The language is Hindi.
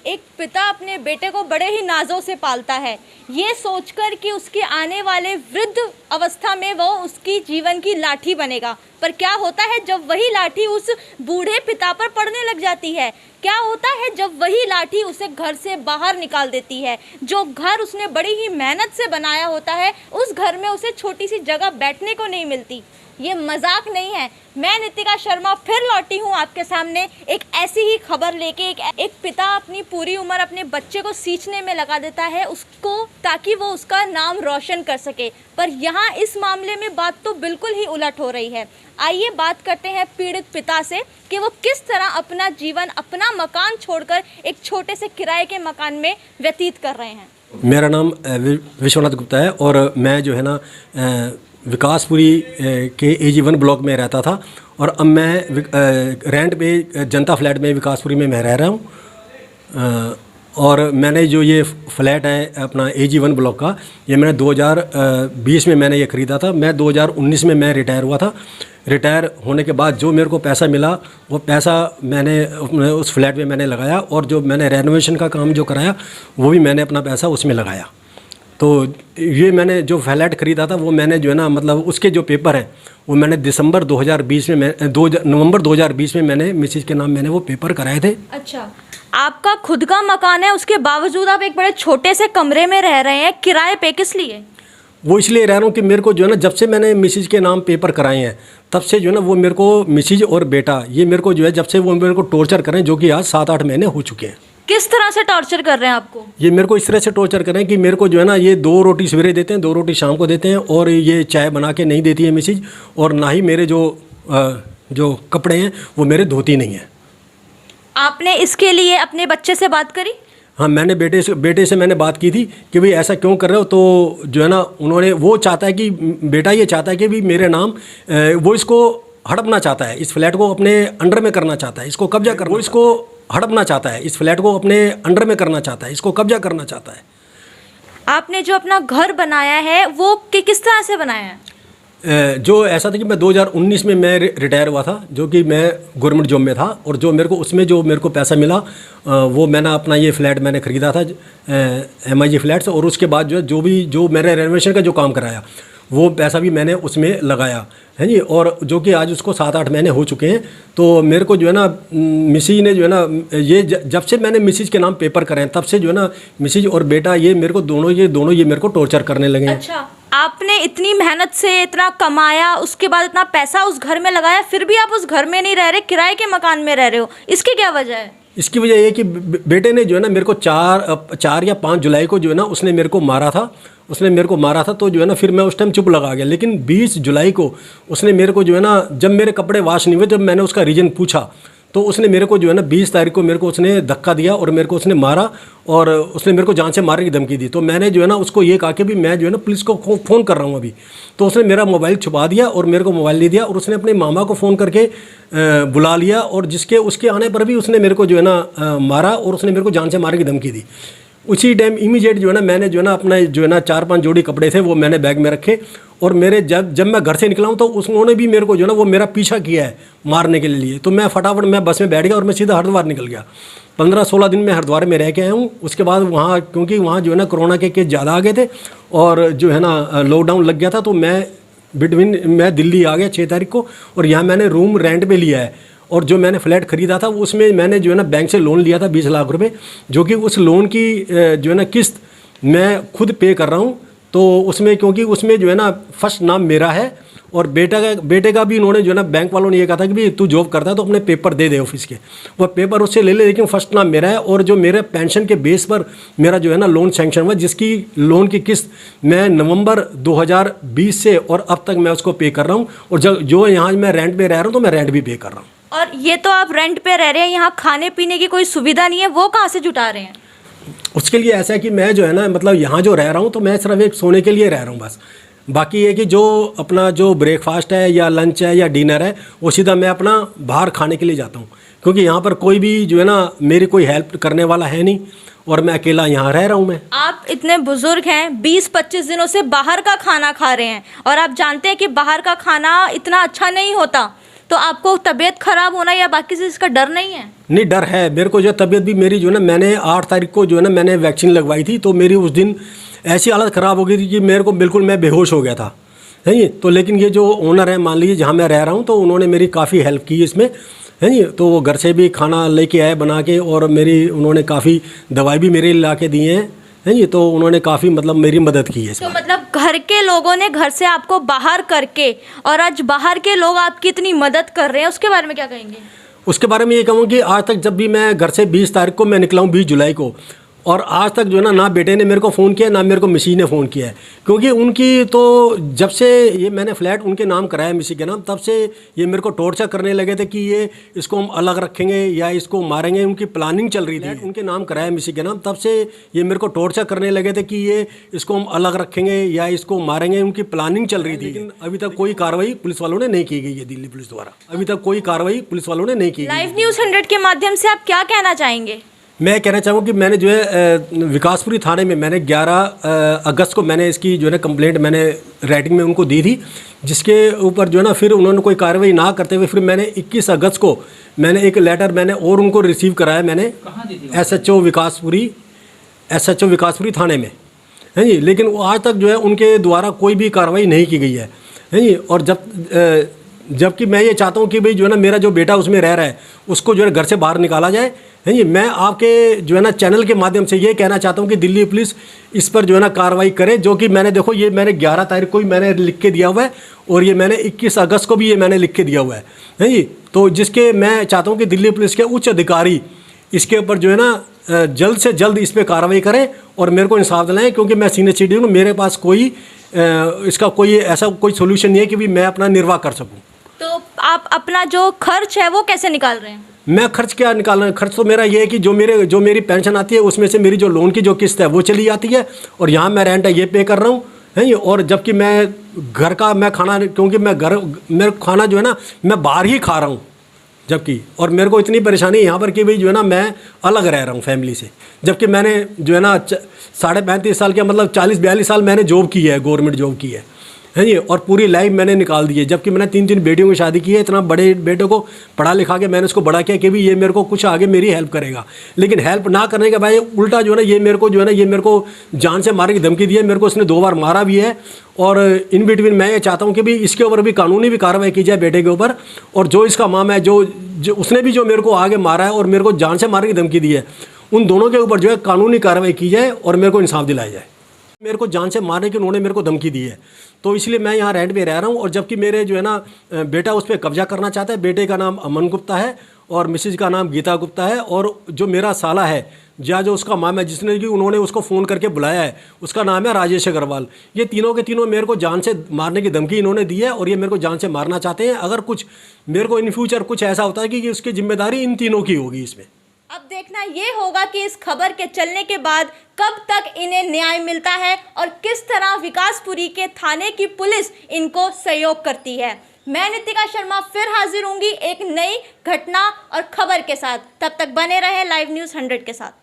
एक पिता अपने बेटे को बड़े ही नाजों से पालता है, ये सोचकर कि उसके आने वाले वृद्ध अवस्था में वो उसकी जीवन की लाठी बनेगा। पर क्या होता है जब वही लाठी उस बूढ़े पिता पर पड़ने लग जाती है? क्या होता है जब वही लाठी उसे घर से बाहर निकाल देती है? जो घर उसने बड़ी ही मेहनत से बनाया होता है, उस घर में उसे छोटी सी जगह बैठने को नहीं मिलती। ये मजाक नहीं है। मैं नितिका शर्मा फिर लौटी हूँ आपके सामने एक ऐसी ही खबर लेके। एक पिता अपनी पूरी उम्र अपने बच्चे को सींचने में लगा देता है उसको, ताकि वो उसका नाम रोशन कर सके। पर यहाँ इस मामले में बात तो बिल्कुल ही उलट हो रही है। आइए बात करते हैं पीड़ित पिता से कि वो किस तरह अपना जीवन, अपना मकान छोड़कर एक छोटे से किराए के मकान में व्यतीत कर रहे हैं। मेरा नाम विश्वनाथ गुप्ता है और मैं जो है ना विकासपुरी के AG1 ब्लॉक में रहता था और अब मैं रेंट पे जनता फ्लैट में विकासपुरी में मैं रह रहा हूँ। और मैंने जो ये फ्लैट है अपना AG1 ब्लॉक का, ये मैंने 2020 में मैंने ये ख़रीदा था। मैं 2019 में मैं रिटायर हुआ था। रिटायर होने के बाद जो मेरे को पैसा मिला वो पैसा मैंने उस फ्लैट में मैंने लगाया और जो मैंने रेनोवेशन का काम जो कराया वो भी मैंने अपना पैसा उसमें लगाया। तो ये मैंने जो फ्लैट ख़रीदा था वो मैंने जो है ना मतलब उसके जो पेपर हैं वो मैंने नवंबर 2020 में मैंने मिसेज के नाम मैंने वो पेपर कराए थे। अच्छा, आपका खुद का मकान है, उसके बावजूद आप एक बड़े छोटे से कमरे में रह रहे हैं, किराए पे किस लिए? वो इसलिए रह रहा हूँ कि मेरे को जो है ना जब से मैंने मिसेज के नाम पेपर कराए हैं तब से जो है ना वो मेरे को मिसेज और बेटा ये मेरे को जो है जब से वो मेरे को टॉर्चर करें, जो कि आज 7-8 महीने हो चुके हैं। किस तरह से टॉर्चर कर रहे हैं आपको? ये मेरे को इस तरह से टॉर्चर कर रहे हैं कि मेरे को जो है ना ये 2 रोटी सवेरे देते हैं, 2 रोटी शाम को देते हैं और ये चाय बना के नहीं देती है मिसेज, और ना ही मेरे जो कपड़े हैं वो मेरे धोती नहीं है। आपने इसके लिए अपने बच्चे से बात करी? हाँ, मैंने बेटे से मैंने बात की थी कि भाई ऐसा क्यों कर रहे हो। तो जो है ना उन्होंने वो चाहता है कि बेटा ये चाहता है कि भी मेरे नाम वो इसको हड़पना चाहता है, इस फ्लैट को अपने अंडर में करना चाहता है, इसको कब्जा कर, वो इसको हड़पना चाहता है, इस फ्लैट को अपने अंडर में करना चाहता है, इसको कब्जा करना चाहता है। आपने जो अपना घर बनाया है वो किस तरह से बनाया है? जो ऐसा था कि मैं 2019 में मैं रिटायर हुआ था, जो कि मैं गवर्नमेंट जॉब में था, और जो मेरे को उसमें जो मेरे को पैसा मिला वो मैंने अपना ये फ्लैट मैंने ख़रीदा था MIG फ्लैट्स, और उसके बाद जो मैंने रेनोवेशन का जो काम कराया वो पैसा भी मैंने उसमें लगाया है जी। और जो कि आज उसको 7-8 महीने हो चुके हैं। तो मेरे को जो है ना मिसेज ने जो है ना ये जब से मैंने मिसेज के नाम पेपर कराए तब से जो है ना मिसेज और बेटा ये मेरे को दोनों ये मेरे को टॉर्चर करने लगे हैं। अच्छा, आपने इतनी मेहनत से इतना कमाया, उसके बाद इतना पैसा उस घर में लगाया, फिर भी आप उस घर में नहीं रह रहे, किराए के मकान में रह रहे हो, इसकी क्या वजह है? इसकी वजह ये कि बेटे ने जो है ना मेरे को 4 या 5 जुलाई को जो है ना उसने मेरे को मारा था। तो जो है ना फिर मैं उस टाइम चुप लगा गया। लेकिन 20 जुलाई को उसने मेरे को जो है ना, जब मेरे कपड़े वॉश नहीं हुए, जब मैंने उसका रीज़न पूछा तो उसने मेरे को जो है ना 20 तारीख को मेरे को उसने धक्का दिया और मेरे को उसने मारा और उसने मेरे को जान से मारने की धमकी दी। तो मैंने जो है ना उसको ये कहा कि भी मैं जो है ना पुलिस को फ़ोन कर रहा हूँ अभी। तो उसने मेरा मोबाइल छुपा दिया और मेरे को मोबाइल नहीं दिया, और उसने अपने मामा को फ़ोन करके बुला लिया, और उसके आने पर भी उसने मेरे को जो है ना मारा और उसने मेरे को जान से मारने की धमकी दी। उसी टाइम इमीडिएट जो है ना मैंने जो है ना अपना जो है ना 4-5 जोड़ी कपड़े थे वो मैंने बैग में रखे, और मेरे जब मैं घर से निकला हूँ तो उन्होंने भी मेरे को जो है ना वो मेरा पीछा किया है मारने के लिए। तो मैं फटाफट मैं बस में बैठ गया और मैं सीधा हरिद्वार निकल गया। 15-16 दिन में हरिद्वार में रह के आया हूँ। उसके बाद वहाँ, क्योंकि वहाँ जो है ना कोरोना के केस ज़्यादा आ गए थे और जो है ना लॉकडाउन लग गया था, तो मैं दिल्ली आ गया 6 तारीख को, और यहाँ मैंने रूम रेंट पे लिया है। और जो मैंने फ्लैट ख़रीदा था उसमें मैंने जो है ना बैंक से लोन लिया था 20 लाख रुपए, जो कि उस लोन की जो है ना किस्त मैं खुद पे कर रहा हूँ। तो उसमें, क्योंकि उसमें जो है ना फर्स्ट नाम मेरा है, और बेटे का भी इन्होंने जो है ना बैंक वालों ने ये कहा था कि भाई तू जॉब करता है तो अपने पेपर दे ऑफिस के, वो पेपर उससे ले ले, लेकिन फर्स्ट नाम मेरा है। और जो मेरे पेंशन के बेस पर मेरा जो है ना लोन सैंक्शन हुआ, जिसकी लोन की किस्त मैं नवंबर 2020 से और अब तक मैं उसको पे कर रहा हूँ। और जो यहाँ मैं रेंट पे रह रहा हूँ तो मैं रेंट भी पे कर रहा हूँ। और ये तो आप रेंट पे रह रहे हैं, यहाँ खाने पीने की कोई सुविधा नहीं है, वो कहाँ से जुटा रहे हैं? उसके लिए ऐसा है कि मैं जो है ना मतलब यहाँ जो रह रहा हूँ तो मैं सिर्फ एक सोने के लिए रह रहा हूँ बस। बाकी ये कि जो अपना जो ब्रेकफास्ट है या लंच है या डिनर है वो सीधा मैं अपना बाहर खाने के लिए जाता हूँ, क्योंकि यहाँ पर कोई भी जो है ना मेरी कोई हेल्प करने वाला है नहीं, और मैं अकेला यहाँ रह रहा हूँ। मैं, आप इतने बुजुर्ग हैं, 20-25 दिनों से बाहर का खाना खा रहे हैं, और आप जानते हैं कि बाहर का खाना इतना अच्छा नहीं होता, तो आपको तबीयत खराब होना या बाकी चीज़ का डर नहीं है? नहीं, डर है मेरे को। जो तबीयत भी मेरी जो है ना, मैंने 8 तारीख को जो है ना मैंने वैक्सीन लगवाई थी, तो मेरी उस दिन ऐसी हालत ख़राब हो गई थी कि मेरे को बिल्कुल मैं बेहोश हो गया था, है ये। तो लेकिन ये जो ओनर है, मान लीजिए जहाँ मैं रह रहा हूँ, तो उन्होंने मेरी काफ़ी हेल्प की इसमें, है ये। तो वो घर से भी खाना लेके आए बना के, और मेरी उन्होंने काफ़ी दवाई भी मेरे ला के दी है ये। तो उन्होंने काफ़ी मतलब मेरी मदद की है तो इसमें। मतलब घर के लोगों ने घर से आपको बाहर करके, और आज बाहर के लोग आपकी इतनी मदद कर रहे हैं, उसके बारे में क्या कहेंगे? उसके बारे में ये कहूँ कि आज तक जब भी मैं घर से 20 तारीख को मैं निकला हूँ, 20 जुलाई को, और आज तक जो है ना बेटे ने मेरे को फ़ोन किया, ना मेरे को मिसी ने फ़ोन किया है। क्योंकि उनकी तो जब से ये मैंने फ्लैट उनके नाम कराया, मिसी के नाम, तब से ये मेरे को टॉर्चर करने लगे थे कि ये इसको हम अलग रखेंगे या इसको मारेंगे। उनकी प्लानिंग चल रही थी। उनके नाम कराया मिसी के नाम, तब से ये मेरे को टॉर्चर करने लगे थे कि ये इसको हम अलग रखेंगे या इसको मारेंगे। उनकी प्लानिंग चल रही थी। लेकिन अभी तक कोई कार्रवाई पुलिस वालों ने नहीं की गई है, दिल्ली पुलिस द्वारा। अभी तक कोई कार्रवाई पुलिस वालों ने नहीं की। लाइव न्यूज़ 100 के माध्यम से आप क्या कहना चाहेंगे? मैं कहना चाहूँ कि मैंने जो है विकासपुरी थाने में मैंने 11 अगस्त को मैंने इसकी जो है ना कंप्लेंट मैंने राइटिंग में उनको दी थी, जिसके ऊपर जो है ना फिर उन्होंने कोई कार्रवाई ना करते हुए फिर मैंने 21 अगस्त को मैंने एक लेटर मैंने और उनको रिसीव कराया। मैंने SHO विकासपुरी थाने में, है जी। लेकिन वो आज तक जो है उनके द्वारा कोई भी कार्रवाई नहीं की गई है जी। और जबकि मैं ये चाहता हूँ कि भाई जो है ना मेरा जो बेटा उसमें रह रहा है, उसको जो है घर से बाहर निकाला जाए, है जी। मैं आपके जो है ना चैनल के माध्यम से ये कहना चाहता हूँ कि दिल्ली पुलिस इस पर जो है ना कार्रवाई करे। जो कि मैंने देखो, ये मैंने 11 तारीख को ही मैंने लिख के दिया हुआ है, और ये मैंने 21 अगस्त को भी ये मैंने लिख के दिया हुआ है जी। तो जिसके मैं चाहता हूँ कि दिल्ली पुलिस के उच्च अधिकारी इसके ऊपर जो है ना जल्द से जल्द इस पर कार्रवाई करें और मेरे को इंसाफ दिलाएं। क्योंकि मैं सीनियर सिटीजन हूँ, मेरे पास कोई इसका कोई ऐसा कोई सोल्यूशन नहीं है कि भी मैं अपना निर्वाह कर सकूँ। तो आप अपना जो खर्च है वो कैसे निकाल रहे हैं? मैं खर्च क्या निकाल रहा हूँ? खर्च तो मेरा ये है कि जो मेरी पेंशन आती है उसमें से मेरी जो लोन की जो किस्त है वो चली जाती है, और यहाँ मैं रेंट है ये पे कर रहा हूँ, है ये। और जबकि मैं घर का मैं खाना, क्योंकि मेरा खाना जो है ना मैं बाहर ही खा रहा हूँ जबकि, और मेरे को इतनी परेशानी है यहाँ पर कि भाई जो है ना मैं अलग रह रहा हूँ फैमिली से। जबकि मैंने जो है ना 35.5 साल के मतलब 40-42 साल मैंने जॉब की है, गवर्नमेंट जॉब की है जी। और पूरी लाइफ मैंने निकाल दी है। जबकि मैंने 3 बेटियों की शादी की है, इतना बड़े बेटे को पढ़ा लिखा के मैंने उसको बड़ा किया कि भी ये मेरे को कुछ आगे मेरी हेल्प करेगा। लेकिन हेल्प ना करने के बाद उल्टा जो है ना ये मेरे को जान से मारने की धमकी दी है। मेरे को उसने 2 बार मारा भी है। और इन बिटवीन मैं ये चाहता हूँ कि भी इसके ऊपर भी कानूनी भी कार्रवाई की जाए बेटे के ऊपर। और जो इसका मामा है, जो उसने भी जो मेरे को आगे मारा है और मेरे को जान से मारने की धमकी दी है, उन दोनों के ऊपर जो है कानूनी कार्रवाई की जाए और मेरे को इंसाफ दिलाया जाए। मेरे को जान से मारने की उन्होंने मेरे को धमकी दी है, तो इसलिए मैं यहाँ रेंट पे रह रहा हूँ। और जबकि मेरे जो है ना बेटा उस पर कब्जा करना चाहता है। बेटे का नाम अमन गुप्ता है और मिसेज का नाम गीता गुप्ता है। और जो मेरा साला है जो उसका मामा है, जिसने कि उन्होंने उसको फ़ोन करके बुलाया है, उसका नाम है राजेश अग्रवाल। ये तीनों के तीनों मेरे को जान से मारने की धमकी इन्होंने दी है, और ये मेरे को जान से मारना चाहते हैं। अगर कुछ मेरे को इन फ्यूचर कुछ ऐसा होता है कि उसकी जिम्मेदारी इन तीनों की होगी इसमें। अब देखना ये होगा कि इस खबर के चलने के बाद कब तक इन्हें न्याय मिलता है और किस तरह विकासपुरी के थाने की पुलिस इनको सहयोग करती है। मैं नितिका शर्मा फिर हाजिर होंगी एक नई घटना और खबर के साथ। तब तक बने रहें लाइव न्यूज़ 100 के साथ।